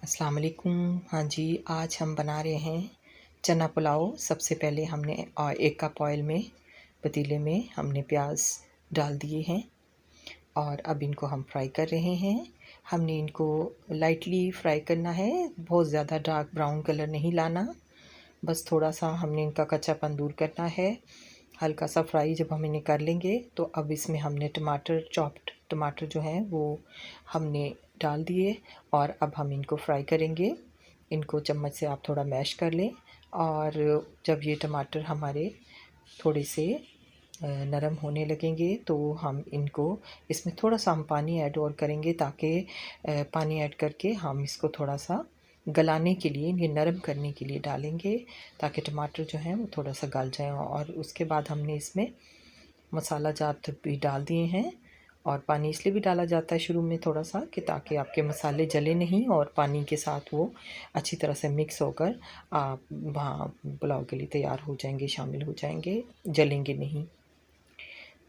अस्सलाम वालेकुम। हाँ जी, आज हम बना रहे हैं चना पुलाव। सबसे पहले हमने 1 कप ऑयल में पतीले में हमने प्याज डाल दिए हैं और अब इनको हम फ्राई कर रहे हैं। हमने इनको लाइटली फ्राई करना है, बहुत ज़्यादा डार्क ब्राउन कलर नहीं लाना, बस थोड़ा सा हमने इनका कच्चापन दूर करना है। हल्का सा फ्राई जब हम इन्हें कर लेंगे तो अब इसमें हमने चॉप्ड टमाटर जो हैं वो हमने डाल दिए और अब हम इनको फ्राई करेंगे। इनको चम्मच से आप थोड़ा मैश कर लें और जब ये टमाटर हमारे थोड़े से नरम होने लगेंगे तो हम इनको इसमें थोड़ा सा हम पानी ऐड और करेंगे, ताकि पानी ऐड करके हम इसको थोड़ा सा गलाने के लिए, इन्हें नरम करने के लिए डालेंगे, ताकि टमाटर जो हैं वो थोड़ा सा गल जाएं। और उसके बाद हमने इसमें मसाला जात भी डाल दिए हैं और पानी इसलिए भी डाला जाता है शुरू में थोड़ा सा कि ताकि आपके मसाले जले नहीं और पानी के साथ वो अच्छी तरह से मिक्स होकर आप वहाँ पुलाव के लिए तैयार हो जाएंगे, शामिल हो जाएंगे, जलेंगे नहीं।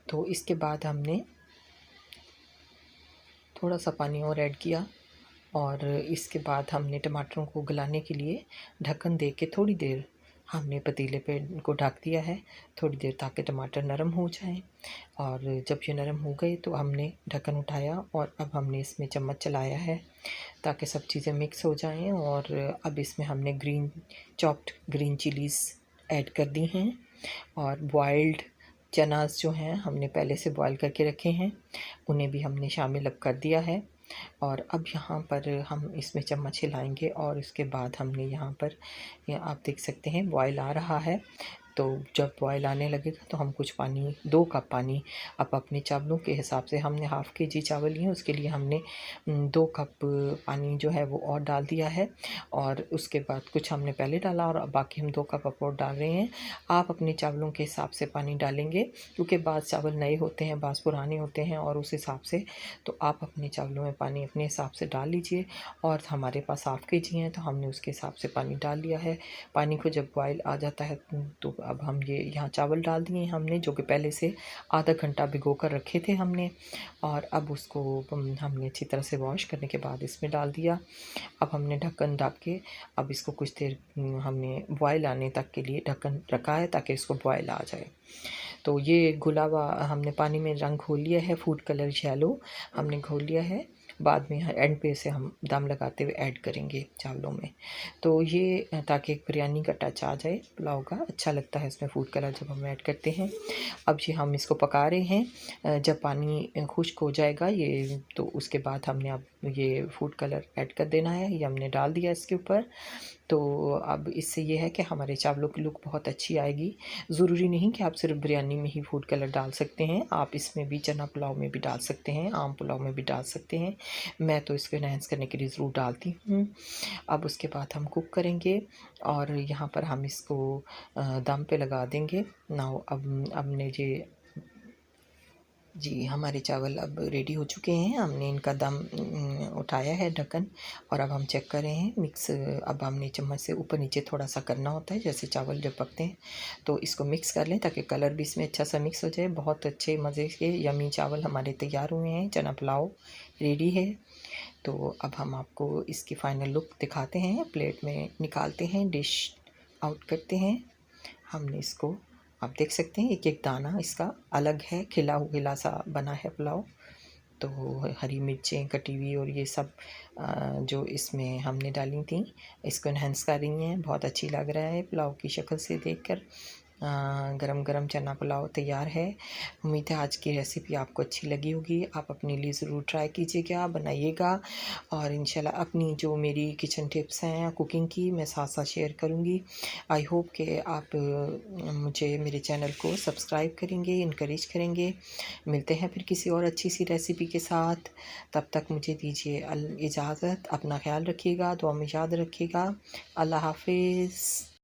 तो इसके बाद हमने थोड़ा सा पानी और ऐड किया और इसके बाद हमने टमाटरों को गलाने के लिए ढक्कन दे के थोड़ी देर हमने पतीले पे इनको ढक दिया है, थोड़ी देर, ताकि टमाटर नरम हो जाएं। और जब ये नरम हो गए तो हमने ढक्कन उठाया और अब हमने इसमें चम्मच चलाया है ताकि सब चीज़ें मिक्स हो जाएं। और अब इसमें हमने चॉप्ड ग्रीन चिलीज़ ऐड कर दी हैं और बॉइल्ड चनास जो हैं हमने पहले से बॉईल करके रखे हैं, उन्हें भी हमने शामिल अब कर दिया है। और अब यहाँ पर हम इसमें चम्मच हिलाएंगे और इसके बाद हमने यहाँ पर आप देख सकते हैं बॉयल आ रहा है। तो जब बॉयल आने लगेगा तो हम कुछ पानी, 2 कप पानी, अब अपने चावलों के हिसाब से, हमने हाफ़ केजी चावल लिए, उसके लिए हमने 2 कप पानी जो है वो और डाल दिया है। और उसके बाद कुछ हमने पहले डाला और बाकी हम 2 कप अब और डाल रहे हैं। आप अपने चावलों के हिसाब से पानी डालेंगे, क्योंकि बाज़ चावल नए होते हैं, बाज़ पुराने होते हैं, और उस हिसाब से तो आप अपने चावलों में पानी अपने हिसाब से डाल लीजिए। और हमारे पास हाफ़ केजी हैं तो हमने उसके हिसाब से पानी डाल लिया है। पानी को जब बॉयल आ जाता है तो अब हम ये यहाँ चावल डाल दिए हमने, जो कि पहले से आधा घंटा भिगो कर रखे थे हमने, और अब उसको हमने अच्छी तरह से वॉश करने के बाद इसमें डाल दिया। अब हमने ढक्कन ढक के अब इसको कुछ देर हमने बॉयल आने तक के लिए ढक्कन रखा है, ताकि इसको बॉयल आ जाए। तो ये घुला हुआ हमने पानी में रंग घोल लिया है, फूड कलर येलो हमने घोल लिया है, बाद में एंड पे से हम दम लगाते हुए ऐड करेंगे चावलों में। तो ये ताकि एक बिरयानी का टच आ जाए पुलाव का, अच्छा लगता है इसमें फूड कलर जब हम ऐड करते हैं। अब ये हम इसको पका रहे हैं, जब पानी खुश्क हो जाएगा ये तो उसके बाद हमने अब ये फूड कलर ऐड कर देना है, ये हमने डाल दिया इसके ऊपर। तो अब इससे ये है कि हमारे चावलों की लुक बहुत अच्छी आएगी। ज़रूरी नहीं कि आप सिर्फ बिरयानी में ही फूड कलर डाल सकते हैं, आप इसमें भी चना पुलाव में भी डाल सकते हैं, आम पुलाव में भी डाल सकते हैं। मैं तो इसको एनहांस करने के लिए ज़रूर डालती हूँ। अब उसके बाद हम कुक करेंगे और यहाँ पर हम इसको दम पे लगा देंगे। नाउ अब ने जी, हमारे चावल अब रेडी हो चुके हैं। हमने इनका दम उठाया है ढक्कन, और अब हम चेक कर रहे हैं मिक्स। अब हमने चम्मच से ऊपर नीचे थोड़ा-सा करना होता है, जैसे चावल जब पकते हैं तो इसको मिक्स कर लें ताकि कलर भी इसमें अच्छा सा मिक्स हो जाए। बहुत अच्छे मज़े के यम्मी चावल हमारे तैयार हुए हैं, चना पुलाव रेडी है। तो अब हम आपको इसकी फ़ाइनल लुक दिखाते हैं, प्लेट में निकालते हैं, डिश आउट करते हैं। हमने इसको, आप देख सकते हैं एक-एक दाना इसका अलग है, खिला सा बना है पुलाव। तो हरी मिर्चें कटी हुई और ये सब जो इसमें हमने डाली थी, इसको एनहांस कर रही हैं। बहुत अच्छी लग रहा है पुलाव की शक्ल से देखकर। गरम गरम चना पुलाव तैयार है। उम्मीद है आज की रेसिपी आपको अच्छी लगी होगी। आप अपने लिए ज़रूर ट्राई कीजिएगा, बनाइएगा, और इंशाल्लाह अपनी जो मेरी किचन टिप्स हैं कुकिंग की, मैं साथ साथ शेयर करूँगी। आई होप कि आप मुझे, मेरे चैनल को सब्सक्राइब करेंगे, इनकरेज करेंगे। मिलते हैं फिर किसी और अच्छी सी रेसिपी के साथ। तब तक मुझे दीजिए इजाज़त। अपना ख्याल रखिएगा, दुआ में याद रखिएगा। अल्लाह हाफ़िज़।